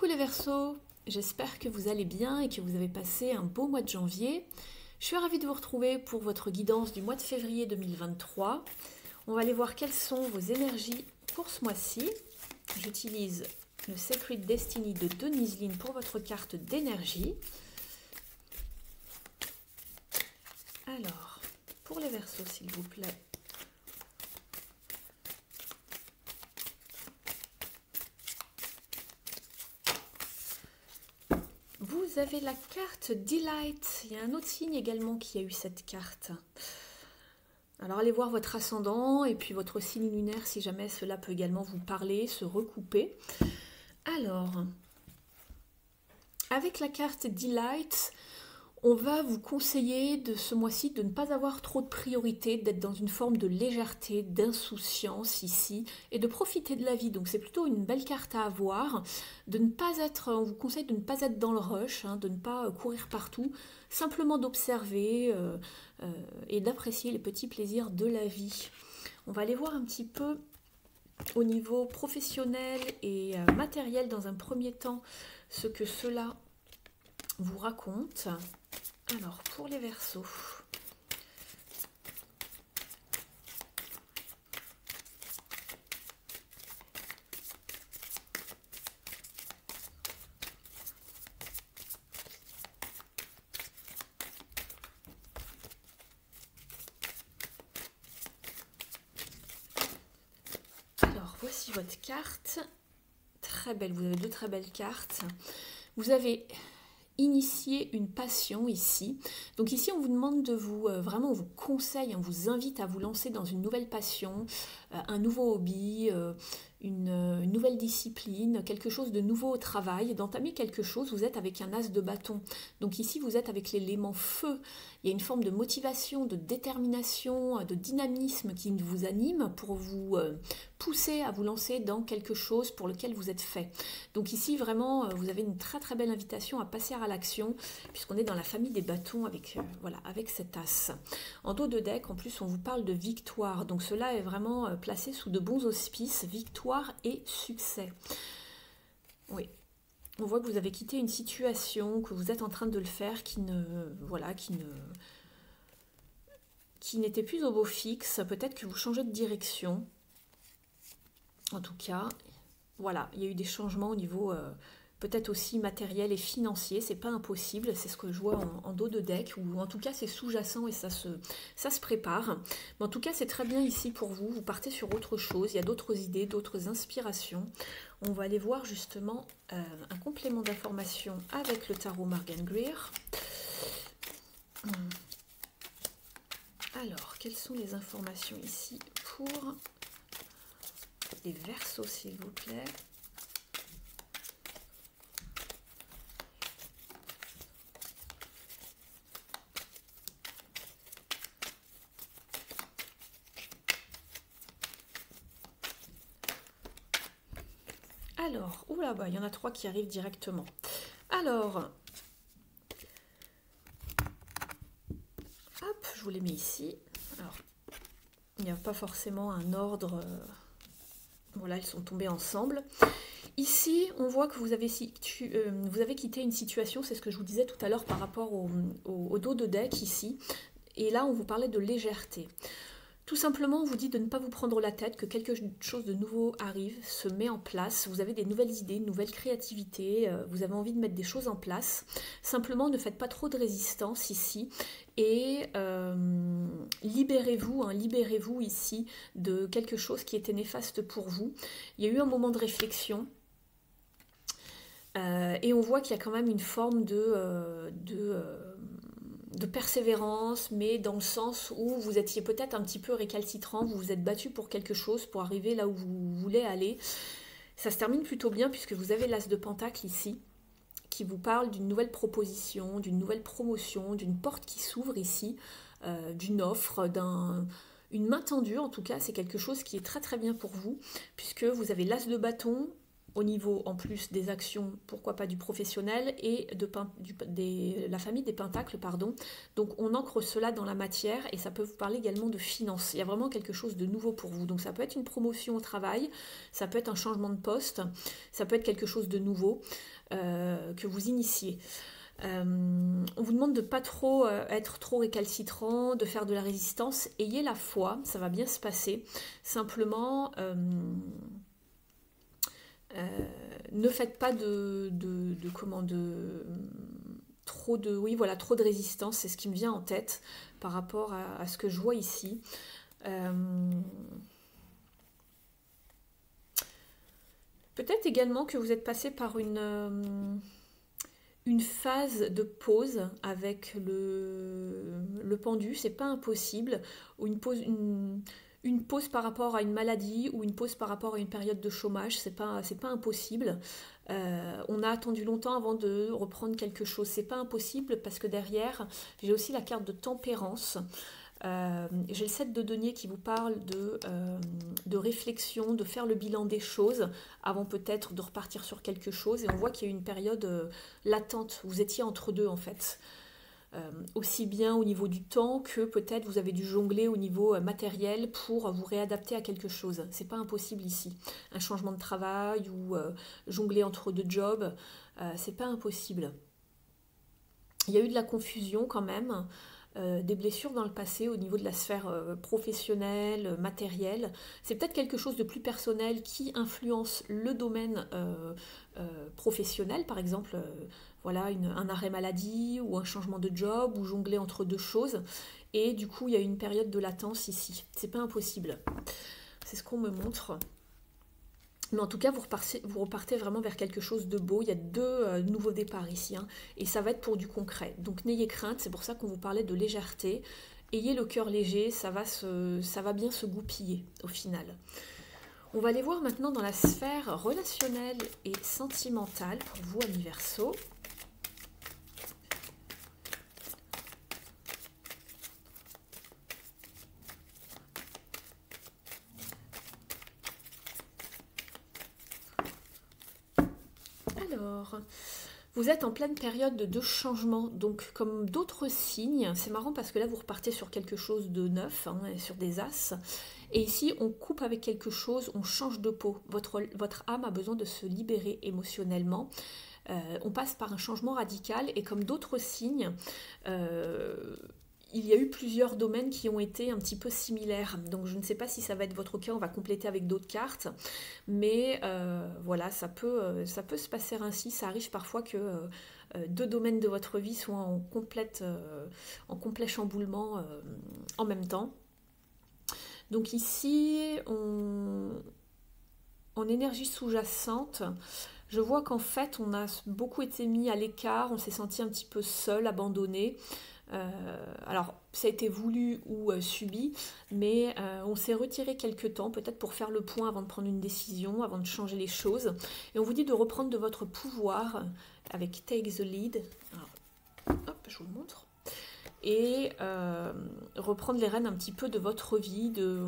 Coucou les Verseaux, j'espère que vous allez bien et que vous avez passé un beau mois de janvier. Je suis ravie de vous retrouver pour votre guidance du mois de février 2023. On va aller voir quelles sont vos énergies pour ce mois-ci. J'utilise le Sacred Destiny de Denise Linn pour votre carte d'énergie. Alors, pour les Verseaux s'il vous plaît. Vous avez la carte Delight. Il y a un autre signe également qui a eu cette carte. Alors allez voir votre ascendant et puis votre signe lunaire si jamais cela peut également vous parler, se recouper. Alors, avec la carte Delight, on va vous conseiller de ce mois-ci de ne pas avoir trop de priorité, d'être dans une forme de légèreté, d'insouciance ici, et de profiter de la vie. Donc c'est plutôt une belle carte à avoir, de ne pas être, on vous conseille de ne pas être dans le rush, de ne pas courir partout, simplement d'observer et d'apprécier les petits plaisirs de la vie. On va aller voir un petit peu au niveau professionnel et matériel dans un premier temps ce que cela vous raconte. Alors, pour les Verseaux, alors voici votre carte, très belle, vous avez deux très belles cartes. Vous avez initier une passion ici. Donc ici, on vous demande de vous, vraiment, on vous conseille, on vous invite à vous lancer dans une nouvelle passion, un nouveau hobby, une nouvelle discipline, quelque chose de nouveau au travail, d'entamer quelque chose. Vous êtes avec un as de bâton. Donc ici, vous êtes avec l'élément feu. Il y a une forme de motivation, de détermination, de dynamisme qui vous anime pour vous pousser à vous lancer dans quelque chose pour lequel vous êtes fait. Donc ici, vraiment, vous avez une très très belle invitation à passer à l'action, puisqu'on est dans la famille des bâtons avec, voilà, avec cet as. En dos de deck, en plus, on vous parle de victoire. Donc cela est vraiment placé sous de bons auspices, victoire et succès. Oui. On voit que vous avez quitté une situation, que vous êtes en train de le faire, qui n'était plus au beau fixe. Peut-être que vous changez de direction. En tout cas, voilà, il y a eu des changements au niveau peut-être aussi matériel et financier. C'est pas impossible, c'est ce que je vois en dos de deck, ou en tout cas c'est sous-jacent et ça se prépare. Mais en tout cas, c'est très bien ici pour vous. Vous partez sur autre chose, il y a d'autres idées, d'autres inspirations. On va aller voir justement un complément d'information avec le tarot Morgan Greer. Alors, quelles sont les informations ici pour les Verseaux, s'il vous plaît? Alors, oula, bah, il y en a trois qui arrivent directement. Alors, hop, je vous les mets ici. Alors, il n'y a pas forcément un ordre. Voilà, ils sont tombés ensemble. Ici, on voit que vous avez quitté une situation, c'est ce que je vous disais tout à l'heure par rapport au dos de deck ici. Et là, on vous parlait de légèreté. Tout simplement, on vous dit de ne pas vous prendre la tête, que quelque chose de nouveau arrive, se met en place. Vous avez des nouvelles idées, une nouvelle créativité, vous avez envie de mettre des choses en place. Simplement, ne faites pas trop de résistance ici et libérez-vous, libérez-vous ici de quelque chose qui était néfaste pour vous. Il y a eu un moment de réflexion. Et on voit qu'il y a quand même une forme de persévérance, mais dans le sens où vous étiez peut-être un petit peu récalcitrant, vous vous êtes battu pour quelque chose, pour arriver là où vous voulez aller. Ça se termine plutôt bien puisque vous avez l'as de Pentacle ici, qui vous parle d'une nouvelle proposition, d'une nouvelle promotion, d'une porte qui s'ouvre ici, d'une offre, une main tendue en tout cas. C'est quelque chose qui est très très bien pour vous, puisque vous avez l'as de bâton, au niveau, en plus des actions, pourquoi pas du professionnel, et la famille des pentacles, pardon. Donc on ancre cela dans la matière, et ça peut vous parler également de finances. Il y a vraiment quelque chose de nouveau pour vous. Donc ça peut être une promotion au travail, ça peut être un changement de poste, ça peut être quelque chose de nouveau que vous initiez. On vous demande de ne pas trop être trop récalcitrant, de faire de la résistance. Ayez la foi, ça va bien se passer. Simplement, ne faites pas trop de résistance. C'est ce qui me vient en tête par rapport à ce que je vois ici. Peut-être également que vous êtes passé par une phase de pause avec le pendu, c'est pas impossible, ou une pause par rapport à une maladie, ou une pause par rapport à une période de chômage, c'est pas impossible. On a attendu longtemps avant de reprendre quelque chose, c'est pas impossible, parce que derrière, j'ai aussi la carte de tempérance. J'ai le 7 de denier qui vous parle de réflexion, de faire le bilan des choses avant peut-être de repartir sur quelque chose. Et on voit qu'il y a eu une période latente, vous étiez entre deux en fait. Aussi bien au niveau du temps que peut-être vous avez dû jongler au niveau matériel pour vous réadapter à quelque chose. C'est pas impossible ici. Un changement de travail ou jongler entre deux jobs, c'est pas impossible. Il y a eu de la confusion quand même. Des blessures dans le passé au niveau de la sphère professionnelle, matérielle. C'est peut-être quelque chose de plus personnel qui influence le domaine professionnel, par exemple voilà, un arrêt maladie ou un changement de job ou jongler entre deux choses. Et du coup, il y a une période de latence ici. C'est pas impossible. C'est ce qu'on me montre. Mais en tout cas, vous repartez vraiment vers quelque chose de beau. Il y a deux nouveaux départs ici. Hein, et ça va être pour du concret. Donc n'ayez crainte, c'est pour ça qu'on vous parlait de légèreté. Ayez le cœur léger, ça va bien se goupiller au final. On va aller voir maintenant dans la sphère relationnelle et sentimentale pour vous, amis Verseau. Alors, vous êtes en pleine période de changement, donc comme d'autres signes, c'est marrant parce que là vous repartez sur quelque chose de neuf, hein, sur des as, et ici on coupe avec quelque chose, on change de peau, votre âme a besoin de se libérer émotionnellement, on passe par un changement radical, et comme d'autres signes, il y a eu plusieurs domaines qui ont été un petit peu similaires. Donc je ne sais pas si ça va être votre cas, on va compléter avec d'autres cartes. Mais voilà, ça peut se passer ainsi. Ça arrive parfois que deux domaines de votre vie soient en complet chamboulement en même temps. Donc ici, en énergie sous-jacente, je vois qu'en fait, on a beaucoup été mis à l'écart, on s'est senti un petit peu seul, abandonné. Alors, ça a été voulu ou subi, mais on s'est retiré quelque temps, peut-être pour faire le point avant de prendre une décision, avant de changer les choses. Et on vous dit de reprendre de votre pouvoir avec Take the Lead. Alors, hop, je vous le montre. Et reprendre les rênes un petit peu de votre vie, de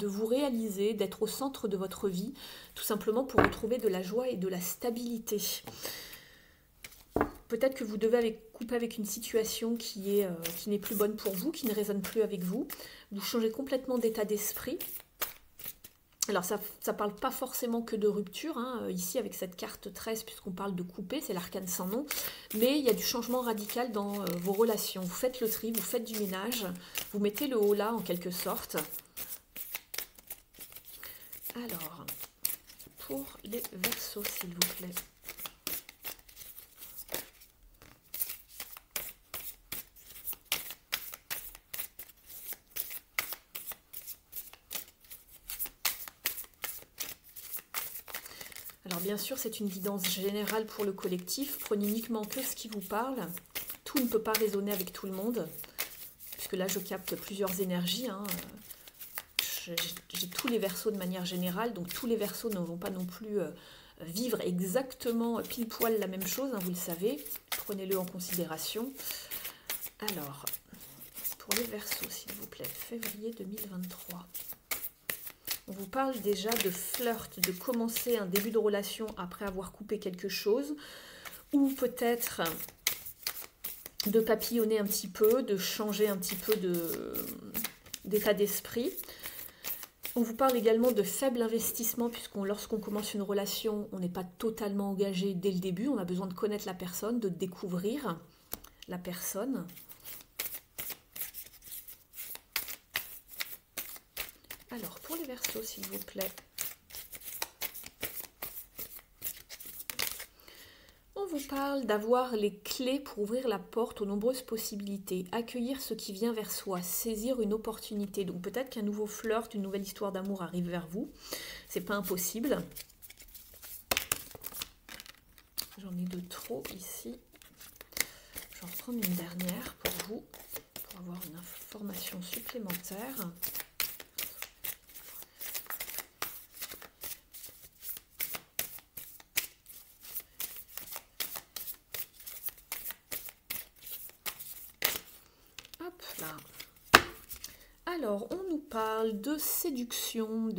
vous réaliser, d'être au centre de votre vie, tout simplement pour retrouver de la joie et de la stabilité. Peut-être que vous devez couper avec une situation qui n'est plus bonne pour vous, qui ne résonne plus avec vous. Vous changez complètement d'état d'esprit. Alors ça ne parle pas forcément que de rupture, hein, ici avec cette carte 13, puisqu'on parle de couper, c'est l'arcane sans nom, mais il y a du changement radical dans vos relations. Vous faites le tri, vous faites du ménage, vous mettez le haut là en quelque sorte. Alors, pour les Verseaux, s'il vous plaît. Alors bien sûr, c'est une guidance générale pour le collectif. Prenez uniquement que ce qui vous parle. Tout ne peut pas résonner avec tout le monde, puisque là, je capte plusieurs énergies. Hein. J'ai tous les Verseaux de manière générale, donc tous les Verseaux ne vont pas non plus vivre exactement pile poil la même chose, hein, vous le savez. Prenez-le en considération. Alors, pour les Verseaux, s'il vous plaît, février 2023. On vous parle déjà de flirt, de commencer un début de relation après avoir coupé quelque chose, ou peut-être de papillonner un petit peu, de changer un petit peu d'état d'esprit. On vous parle également de faible investissement, puisque lorsqu'on commence une relation, on n'est pas totalement engagé dès le début, on a besoin de connaître la personne, de découvrir la personne. Alors, pour les Verseaux, s'il vous plaît. On vous parle d'avoir les clés pour ouvrir la porte aux nombreuses possibilités, accueillir ce qui vient vers soi, saisir une opportunité. Donc peut-être qu'un nouveau flirt, une nouvelle histoire d'amour arrive vers vous. C'est pas impossible. J'en ai de trop ici. Je vais en reprendre une dernière pour vous, pour avoir une information supplémentaire. Hop là. Alors, on nous parle de séduction,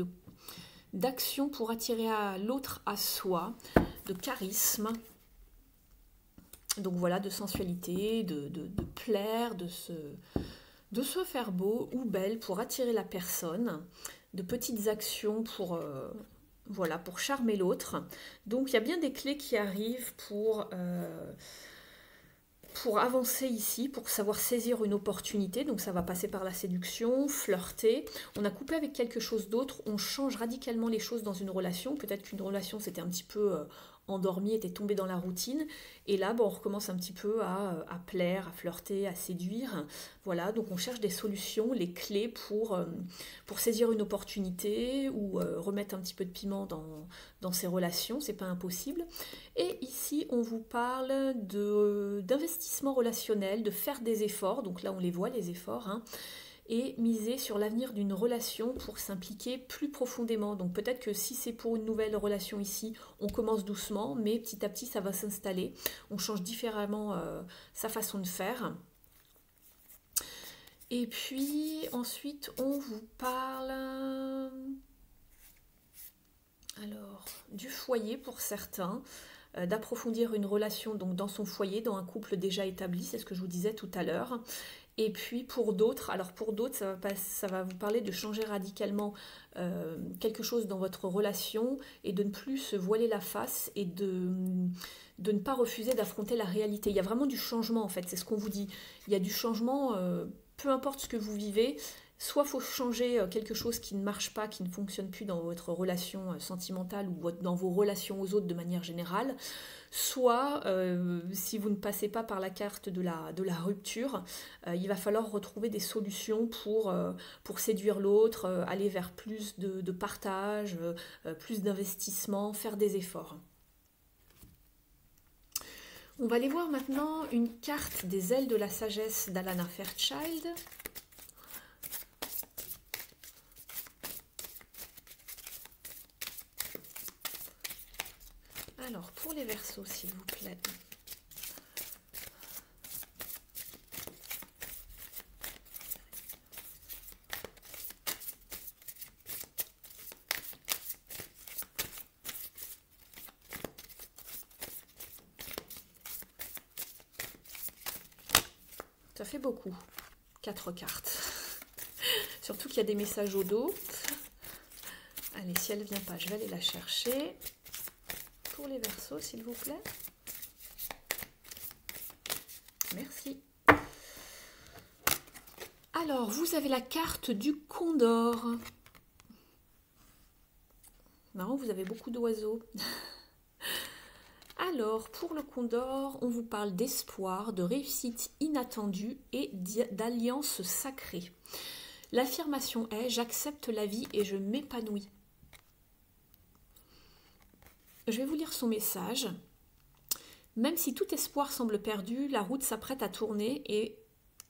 d'action pour attirer l'autre à soi, de charisme. Donc voilà, de sensualité, de plaire, de se faire beau ou belle pour attirer la personne, de petites actions voilà, pour charmer l'autre. Donc il y a bien des clés qui arrivent pour avancer ici, pour savoir saisir une opportunité. Donc ça va passer par la séduction, flirter. On a coupé avec quelque chose d'autre, on change radicalement les choses dans une relation. Peut-être qu'une relation c'était un petit peu endormie, était tombée dans la routine. Et là, bon, on recommence un petit peu à plaire, à flirter, à séduire. Voilà, donc on cherche des solutions, les clés pour saisir une opportunité ou remettre un petit peu de piment dans ces relations. C'est pas impossible. Et ici, on vous parle d'investissement relationnel, de faire des efforts. Donc là, on les voit, les efforts, hein, et miser sur l'avenir d'une relation pour s'impliquer plus profondément. Donc peut-être que si c'est pour une nouvelle relation ici, on commence doucement, mais petit à petit, ça va s'installer. On change différemment sa façon de faire. Et puis, ensuite, on vous parle alors du foyer pour certains. D'approfondir une relation donc dans son foyer, dans un couple déjà établi, c'est ce que je vous disais tout à l'heure. Et puis pour d'autres, ça va vous parler de changer radicalement quelque chose dans votre relation et de ne plus se voiler la face et de ne pas refuser d'affronter la réalité. Il y a vraiment du changement en fait, c'est ce qu'on vous dit. Il y a du changement, peu importe ce que vous vivez. Soit il faut changer quelque chose qui ne marche pas, qui ne fonctionne plus dans votre relation sentimentale ou dans vos relations aux autres de manière générale. Soit, si vous ne passez pas par la carte de la rupture, il va falloir retrouver des solutions pour séduire l'autre, aller vers plus de partage, plus d'investissement, faire des efforts. On va aller voir maintenant une carte des ailes de la sagesse d'Alana Fairchild. Alors, pour les Verseaux, s'il vous plaît. Ça fait beaucoup. 4 cartes. Surtout qu'il y a des messages au dos. Allez, si elle ne vient pas, je vais aller la chercher. Pour les Verseaux, s'il vous plaît. Merci. Alors, vous avez la carte du Condor. Marrant, vous avez beaucoup d'oiseaux. Alors, pour le Condor, on vous parle d'espoir, de réussite inattendue et d'alliance sacrée. L'affirmation est « J'accepte la vie et je m'épanouis ». Je vais vous lire son message. Même si tout espoir semble perdu, la route s'apprête à tourner et...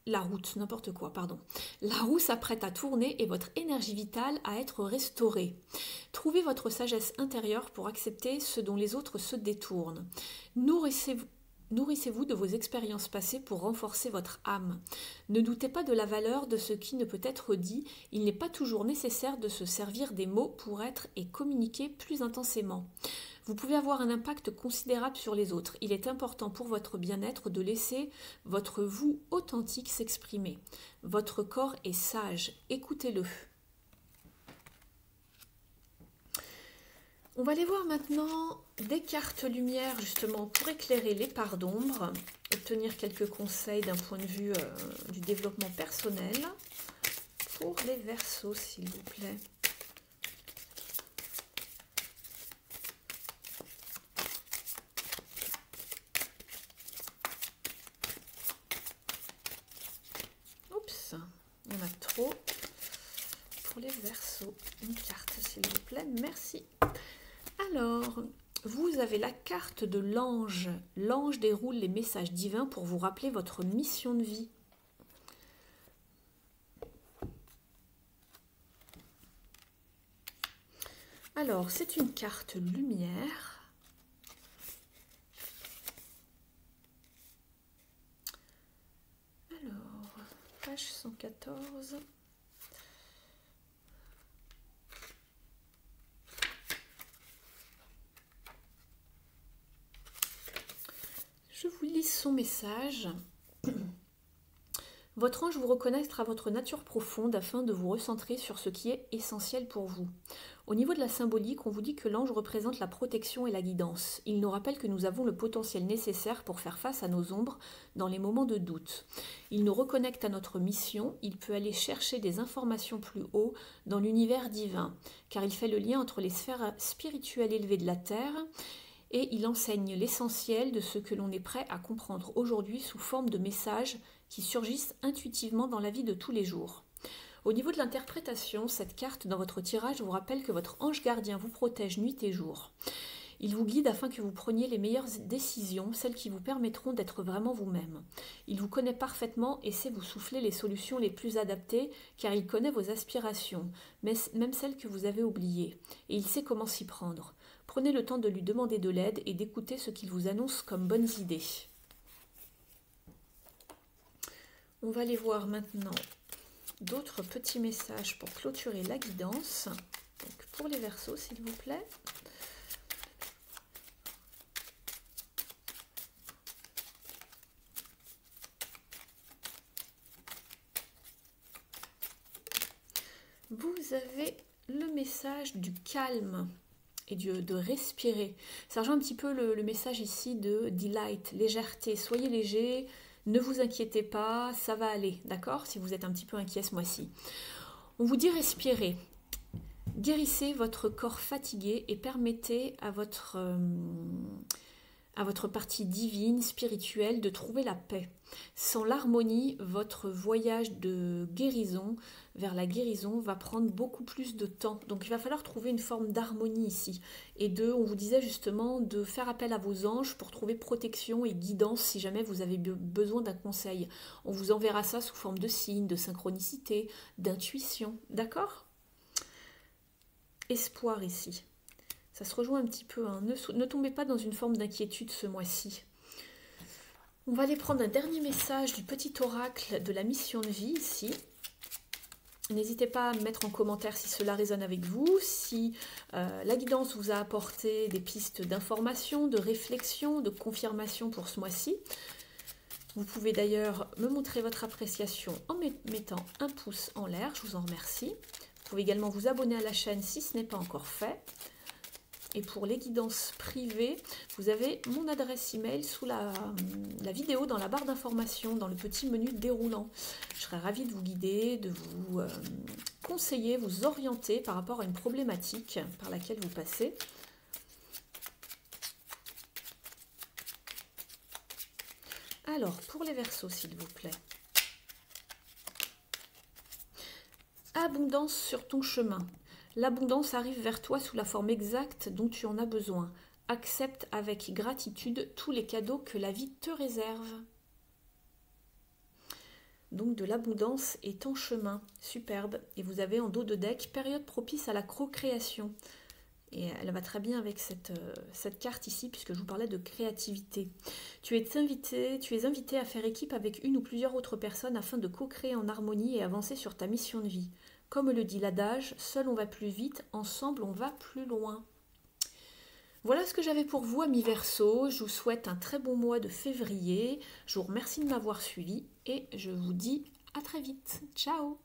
La roue s'apprête à tourner et votre énergie vitale à être restaurée. Trouvez votre sagesse intérieure pour accepter ce dont les autres se détournent. Nourrissez-vous de vos expériences passées pour renforcer votre âme. Ne doutez pas de la valeur de ce qui ne peut être dit. Il n'est pas toujours nécessaire de se servir des mots pour être et communiquer plus intensément. Vous pouvez avoir un impact considérable sur les autres. Il est important pour votre bien-être de laisser votre vous authentique s'exprimer. Votre corps est sage. Écoutez-le. On va aller voir maintenant des cartes lumière justement pour éclairer les parts d'ombre, obtenir quelques conseils d'un point de vue du développement personnel pour les Verseaux, s'il vous plaît. Oups, on a trop. Pour les Verseaux, une carte s'il vous plaît, merci. Alors, vous avez la carte de l'ange. L'ange déroule les messages divins pour vous rappeler votre mission de vie. Alors, c'est une carte lumière. Alors, page 114. Je vous lis son message. Votre ange vous reconnaîtra votre nature profonde afin de vous recentrer sur ce qui est essentiel pour vous. Au niveau de la symbolique, on vous dit que l'ange représente la protection et la guidance. Il nous rappelle que nous avons le potentiel nécessaire pour faire face à nos ombres dans les moments de doute. Il nous reconnecte à notre mission, il peut aller chercher des informations plus haut dans l'univers divin, car il fait le lien entre les sphères spirituelles élevées de la Terre et il enseigne l'essentiel de ce que l'on est prêt à comprendre aujourd'hui sous forme de messages qui surgissent intuitivement dans la vie de tous les jours. Au niveau de l'interprétation, cette carte dans votre tirage vous rappelle que votre ange gardien vous protège nuit et jour. Il vous guide afin que vous preniez les meilleures décisions, celles qui vous permettront d'être vraiment vous-même. Il vous connaît parfaitement et sait vous souffler les solutions les plus adaptées car il connaît vos aspirations, même celles que vous avez oubliées, et il sait comment s'y prendre. Prenez le temps de lui demander de l'aide et d'écouter ce qu'il vous annonce comme bonnes idées. On va aller voir maintenant d'autres petits messages pour clôturer la guidance. Donc pour les Verseaux, s'il vous plaît. Vous avez le message du calme et de respirer. Ça rejoint un petit peu le message ici de delight, légèreté. Soyez léger, ne vous inquiétez pas, ça va aller, d'accord? Si vous êtes un petit peu inquiet ce mois-ci. On vous dit respirer. Guérissez votre corps fatigué et permettez à votre partie divine, spirituelle, de trouver la paix. Sans l'harmonie, votre voyage de guérison vers la guérison va prendre beaucoup plus de temps. Donc il va falloir trouver une forme d'harmonie ici. Et on vous disait justement de faire appel à vos anges pour trouver protection et guidance si jamais vous avez besoin d'un conseil. On vous enverra ça sous forme de signes, de synchronicité, d'intuition. D'accord ? Espoir ici. Ça se rejoint un petit peu. Hein. Ne tombez pas dans une forme d'inquiétude ce mois-ci. On va aller prendre un dernier message du petit oracle de la mission de vie ici. N'hésitez pas à me mettre en commentaire si cela résonne avec vous, si la guidance vous a apporté des pistes d'information, de réflexion, de confirmation pour ce mois-ci. Vous pouvez d'ailleurs me montrer votre appréciation en mettant un pouce en l'air, je vous en remercie. Vous pouvez également vous abonner à la chaîne si ce n'est pas encore fait. Et pour les guidances privées, vous avez mon adresse email sous la vidéo dans la barre d'information, dans le petit menu déroulant. Je serai ravie de vous guider, de vous conseiller, vous orienter par rapport à une problématique par laquelle vous passez. Alors, pour les Verseaux, s'il vous plaît. Abondance sur ton chemin. L'abondance arrive vers toi sous la forme exacte dont tu en as besoin. Accepte avec gratitude tous les cadeaux que la vie te réserve. Donc de l'abondance est en chemin. Superbe. Et vous avez en dos de deck, période propice à la procréation. Et elle va très bien avec cette carte ici, puisque je vous parlais de créativité. Tu es invité à faire équipe avec une ou plusieurs autres personnes afin de co-créer en harmonie et avancer sur ta mission de vie. Comme le dit l'adage, seul on va plus vite, ensemble on va plus loin. Voilà ce que j'avais pour vous, amis Verseau. Je vous souhaite un très bon mois de février. Je vous remercie de m'avoir suivi et je vous dis à très vite. Ciao!